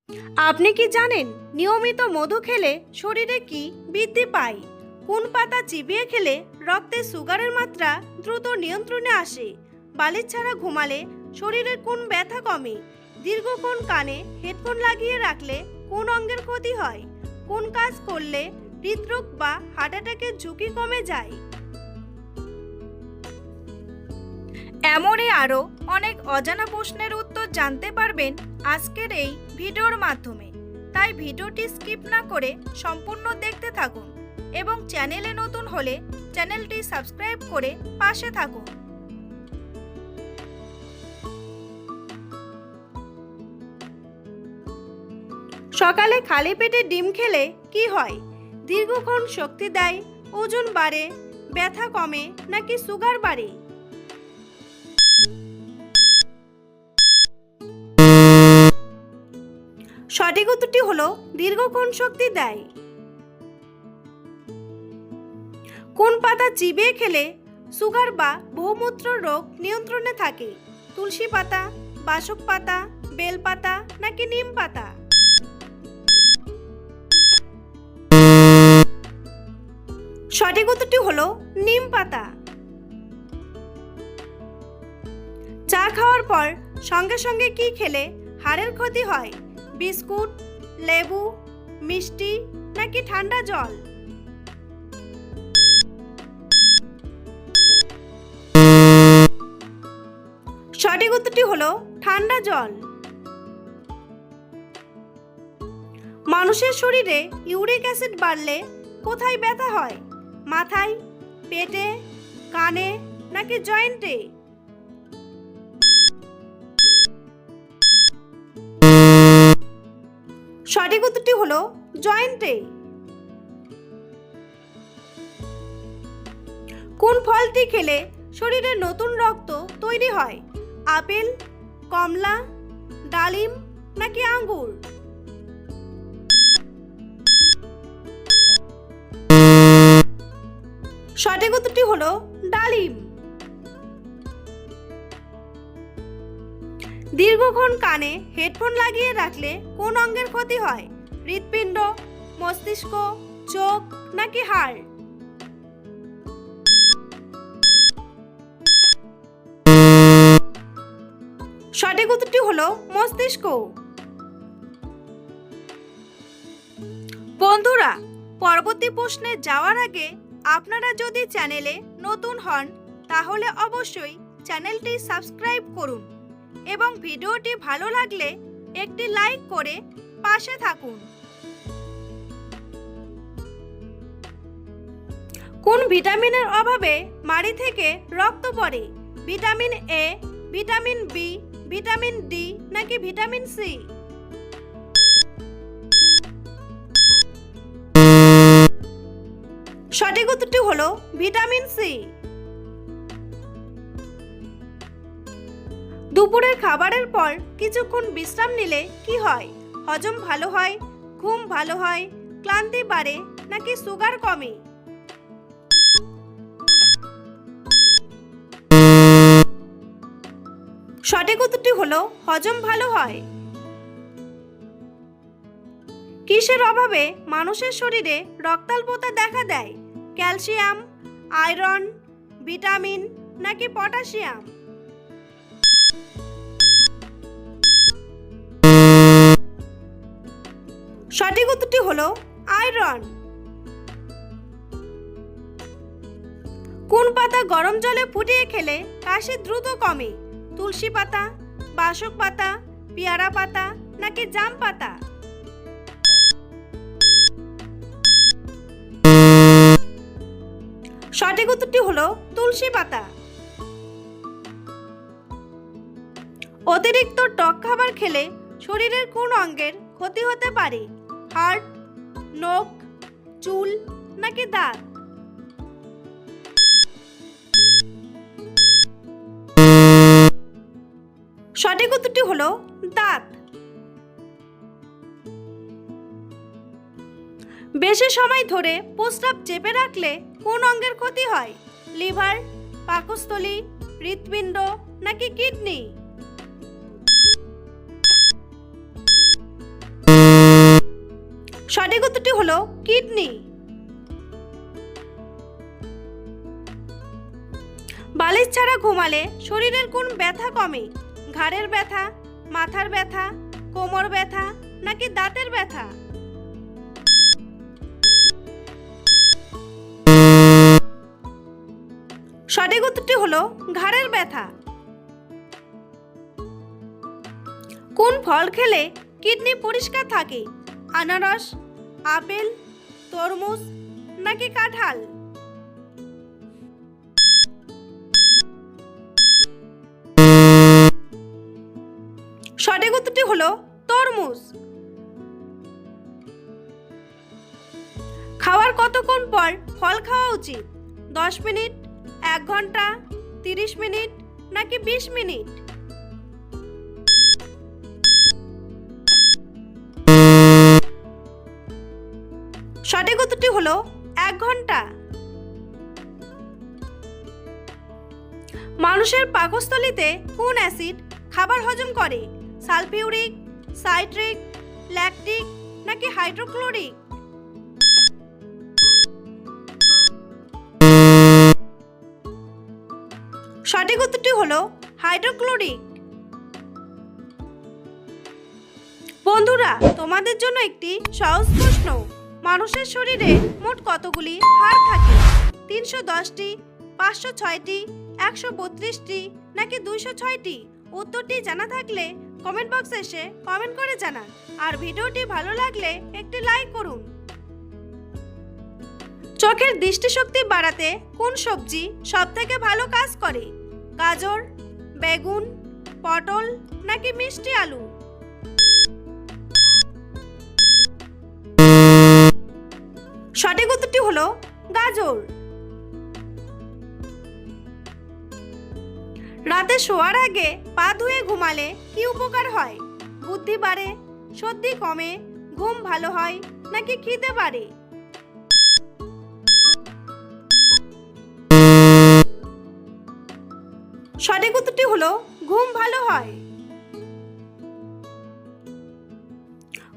আপনি কি জানেন নিয়মিত মধু খেলে শরীরে কি বৃদ্ধি পায়? কোন পাতা চিবিয়ে খেলে রক্তে সুগারের মাত্রা দ্রুত নিয়ন্ত্রণে আসে? বালিশ ছাড়া ঘুমালে শরীরের কোন ব্যথা কমে? দীর্ঘক্ষণ কানে হেডফোন লাগিয়ে রাখলে কোন অঙ্গের ক্ষতি হয়? কোন কাজ করলে হৃদরোগ বা হার্ট অ্যাটাকের ঝুঁকি কমে যায়? এমনই আরও অনেক অজানা প্রশ্নের উত্তর জানতে পারবেন আজকের এই ভিডিওর মাধ্যমে। তাই ভিডিওটি স্কিপ না করে সম্পূর্ণ দেখতে থাকুন এবং চ্যানেলে নতুন হলে চ্যানেলটি সাবস্ক্রাইব করে পাশে থাকুন। সকালে খালি পেটে ডিম খেলে কি হয়? দীর্ঘক্ষণ শক্তি দেয়, ওজন বাড়ে, ব্যথা কমে নাকি সুগার বাড়ে? সঠিক উত্তরটি হলো দীর্ঘক্ষণ শক্তি দেয়। কোন পাতা চিবিয়ে খেলে সুগার বা বহুমূত্র রোগ নিয়ন্ত্রণে থাকে? তুলসী পাতা, বাসক পাতা, বেল পাতা নাকি নিম পাতা? সঠিক উত্তরটি হলো নিম পাতা। চা খাওয়ার পর সঙ্গে সঙ্গে কি খেলে হাড়ের ক্ষতি হয়? বিস্কুট, লেবু, মিষ্টি নাকি ঠান্ডা জল? সঠিক উত্তরটি হলো ঠান্ডা জল। মানুষের শরীরে ইউরিক অ্যাসিড বাড়লে কোথায় ব্যথা হয়? মাথায়, পেটে, কানে নাকি জয়েন্টে? সঠিক উত্তরটি হলো জয়েন্টে। কোন ফলটি খেলে শরীরে নতুন রক্ত তৈরি হয়? আপেল, কমলা, ডালিম নাকি আঙ্গুর? সঠিক উত্তরটি হলো ডালিম। দীর্ঘক্ষণ কানে হেডফোন লাগিয়ে রাখলে কোন অঙ্গের ক্ষতি হয়? হৃৎপিণ্ড, মস্তিষ্ক, চোখ নাকি হাড়? সঠিক উত্তরটি হলো মস্তিষ্ক। বন্ধুরা, পরবর্তী প্রশ্নে যাওয়ার আগে আপনারা যদি চ্যানেলে নতুন হন তাহলে অবশ্যই চ্যানেলটি সাবস্ক্রাইব করুন এবং ভিডিওটি ভালো লাগলে একটি লাইক করে পাশে থাকুন। কোন ভিটামিনের অভাবে মাড়ি থেকে রক্ত পড়ে? Vitamin A, vitamin B, vitamin D নাকি ভিটামিন সি? সঠিক উত্তরটি হলো ভিটামিন সি। দুপুরের খাবারের পর কিছুক্ষণ বিশ্রাম নিলে কি হয়? হজম ভালো হয়, ঘুম ভালো হয়, ক্লান্তি বাড়ে নাকি সুগার কমে? সঠিক উত্তরটি হলো হজম ভালো হয়। কিসের অভাবে মানুষের শরীরে রক্তাল্পতা দেখা দেয়? ক্যালসিয়াম, আয়রন, ভিটামিন নাকি পটাশিয়াম? সঠিক উত্তরটি হলো আয়রন। কোন পাতা গরম জলে ফুটিয়ে খেলে কাশি দ্রুত কমে? তুলসী পাতা, বাসক পাতা, পেয়ারা পাতা নাকি জাম পাতা? সঠিক উত্তরটি হলো তুলসী পাতা। অতিরিক্ত টক খাবার খেলে শরীরের কোন অঙ্গের ক্ষতি হতে পারে? হার্ট, নখ, চুল নাকি দাঁত? সঠিক উত্তরটি হলো দাঁত। বেশি সময় ধরে প্রস্রাব চেপে রাখলে কোন অঙ্গের ক্ষতি হয়? লিভার, পাকস্থলী, হৃৎপিণ্ড নাকি কিডনি? সঠিক উত্তরটি হলো কিডনি। বালিশ ছাড়া ঘুমালে শরীরের কোন ব্যথা কমে? ঘাড়ের ব্যথা, মাথার ব্যথা, কোমর ব্যথা নাকি দাঁতের ব্যথা? সঠিক উত্তরটি হলো ঘাড়ের ব্যথা। কোন ফল খেলে কিডনি পরিষ্কার থাকে? আনারস, আপেল, তরমুজ নাকি কাঁঠাল? সঠিক উত্তরটি হলো তরমুজ। খাওয়ার কতক্ষণ পর ফল খাওয়া উচিত? 10 মিনিট, 1 ঘন্টা, 30 মিনিট নাকি 20 মিনিট? সঠিক উত্তরটি হলো 1 ঘন্টা। মানুষের পাকস্থলীতে কোন অ্যাসিড খাবার হজম করে? সালফিউরিক, সাইট্রিক, ল্যাকটিক নাকি হাইড্রোক্লোরিক? সঠিক উত্তরটি হলো হাইড্রোক্লোরিক। বন্ধুরা, তোমাদের জন্য একটি সহজ প্রশ্ন। মানুষের শরীরে মোট কতগুলি হাড় থাকে? 310টি, 506টি, 132টি নাকি 206টি? উত্তরটি জানা থাকলে কমেন্ট বক্সে এসে কমেন্ট করে জানান। আর ভিডিওটি ভালো লাগলে একটি লাইক করুন। চোখের দৃষ্টিশক্তি বাড়াতে কোন সবজি সবথেকে ভালো কাজ করে? গাজর, বেগুন, পটল নাকি মিষ্টি আলু? সঠিক উত্তরটি হলো গাজর। রাতে শোয়ার আগে পা ধুয়ে ঘুমালে কি উপকার হয়? বুদ্ধি বাড়ে, সর্দি কমে, ঘুম ভালো হয় নাকি খিদে বাড়ে? সঠিক উত্তরটি হলো ঘুম ভালো হয়।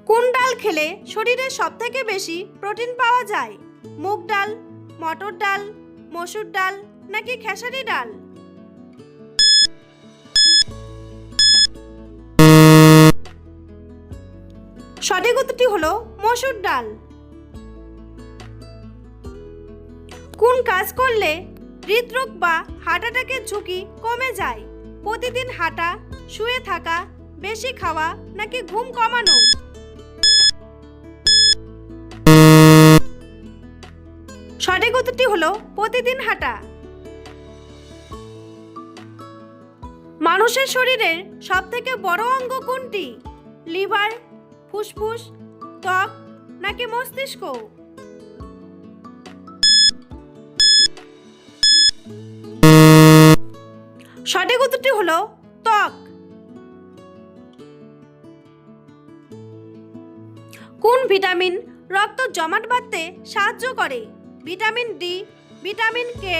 কোন ডাল খেলে শরীরে সবথেকে বেশি প্রোটিন পাওয়া যায়? মুগ ডাল, মটর ডাল, মসুর ডাল নাকি খেসারি ডাল? সঠিক উত্তরটি হলো মসুর ডাল। কোন কাজ করলে হৃদরোগ বা হার্ট অ্যাটাকের ঝুঁকি কমে যায়? প্রতিদিন হাঁটা, শুয়ে থাকা, বেশি খাওয়া নাকি ঘুম কমানো? সঠিক উত্তরটি হলো প্রতিদিন হাঁটা। মানুষের শরীরের সবথেকে বড় অঙ্গ কোনটি? লিভার, ফুসফুস, ত্বক নাকি মস্তিষ্ক? সঠিক উত্তরটি হলো ত্বক। কোন ভিটামিন রক্ত জমাট বাঁধতে সাহায্য করে? Vitamin D, vitamin K,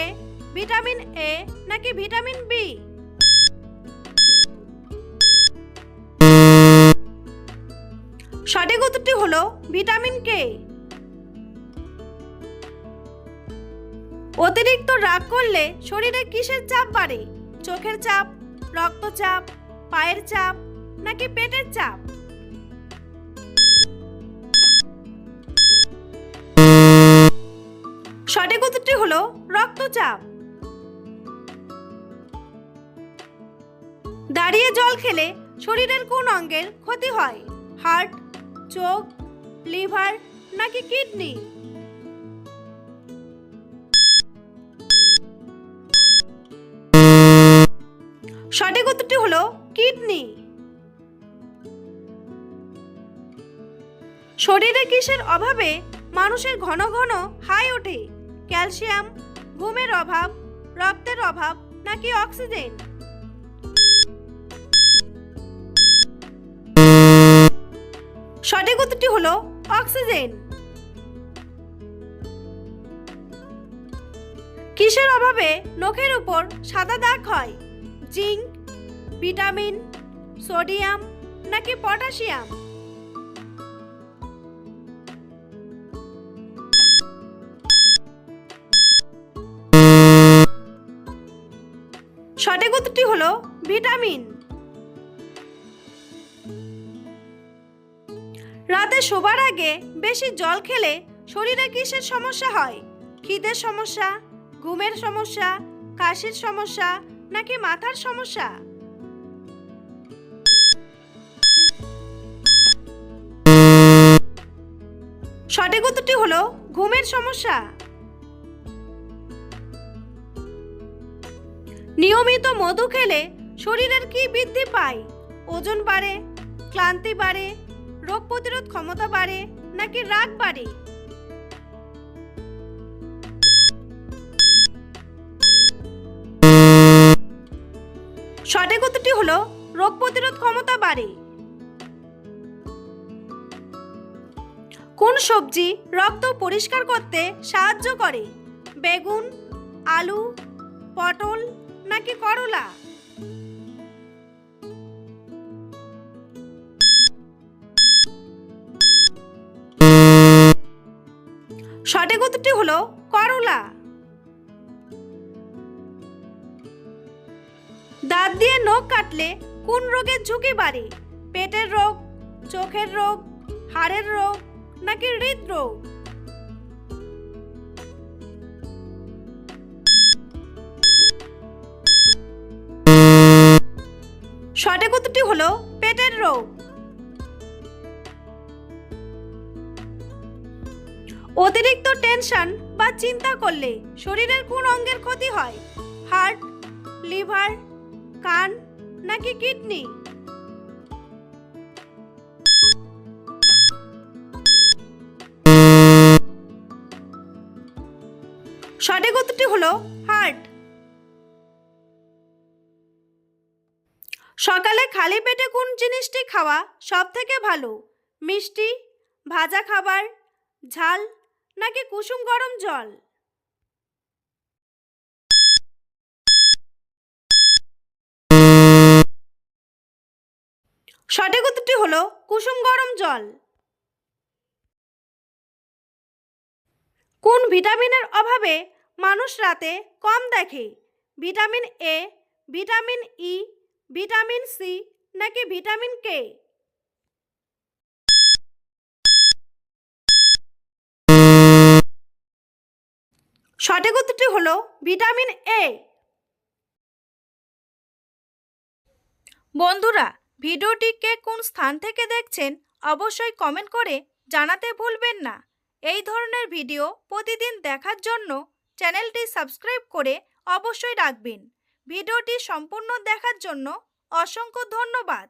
vitamin A নাকি ভিটামিন বি? সঠিক উত্তরটি হলো ভিটামিন কে। অতিরিক্ত রাগ করলে শরীরে কিসের চাপ বাড়ে? চোখের চাপ, রক্তচাপ, পায়ের চাপ নাকি পেটের চাপ? সঠিক উত্তরটি হলো রক্তচাপ। দাঁড়িয়ে জল খেলে শরীরের কোন অঙ্গের ক্ষতি হয়? হার্ট, চোখ, লিভার নাকি কিডনি? সঠিক উত্তরটি হলো কিডনি। শরীরে কিসের অভাবে মানুষের ঘন ঘন হাই ওঠে? ক্যালসিয়াম, ঘুমের অভাব, রক্তের অভাব নাকি অক্সিজেন? সঠিক উত্তরটি হলো অক্সিজেন। কিসের অভাবে নখের উপর সাদা দাগ হয়? জিঙ্ক, ভিটামিন, সোডিয়াম নাকি পটাশিয়াম? হলো ভিটামিন। রাতে শোবার আগে বেশি জল খেলে শরীরে কিসের সমস্যা হয়? খিদের সমস্যা, ঘুমের সমস্যা, কাশির সমস্যা নাকি মাথার সমস্যা? সঠিক উত্তরটি হলো ঘুমের সমস্যা। নিয়মিত মধু খেলে শরীরের কি বৃদ্ধি পায়? ওজন বাড়ে, ক্লান্তি বাড়ে, রোগ প্রতিরোধ ক্ষমতা বাড়ে নাকি রাগ বাড়ে? সঠিক উত্তরটি হলো রোগ প্রতিরোধ ক্ষমতা বাড়ে। কোন সবজি রক্ত পরিষ্কার করতে সাহায্য করে? বেগুন, আলু, পটল নাকি করলা? সঠিক উত্তরটি হলো করলা। দাঁত দিয়ে নখ কাটলে কোন রোগের ঝুঁকি বাড়ে? পেটের রোগ, চোখের রোগ, হাড়ের রোগ নাকি হৃদরোগ? সঠিক উত্তরটি হলো পেটের রোগ। অতিরিক্ত টেনশন বা চিন্তা করলে শরীরের কোন অঙ্গের ক্ষতি হয়? হার্ট, লিভার, কান নাকি কিডনি? সঠিক উত্তরটি হলো হার্ট। সকালে খালি পেটে কোন জিনিসটি খাওয়া সব থেকে ভালো? মিষ্টি, ভাজা খাবার, ঝাল নাকি কুসুম গরম জল? সঠিক উত্তরটি হলো কুসুম গরম জল। কোন ভিটামিনের অভাবে মানুষ রাতে কম দেখে? Vitamin A, vitamin E, vitamin C নাকি ভিটামিন কে? সঠিক উত্তরটি হলো ভিটামিন এ। বন্ধুরা, ভিডিওটি কে কোন স্থান থেকে দেখছেন অবশ্যই কমেন্ট করে জানাতে ভুলবেন না। এই ধরনের ভিডিও প্রতিদিন দেখার জন্য চ্যানেলটি সাবস্ক্রাইব করে অবশ্যই রাখবেন। ভিডিওটি সম্পূর্ণ দেখার জন্য অসংখ্য ধন্যবাদ।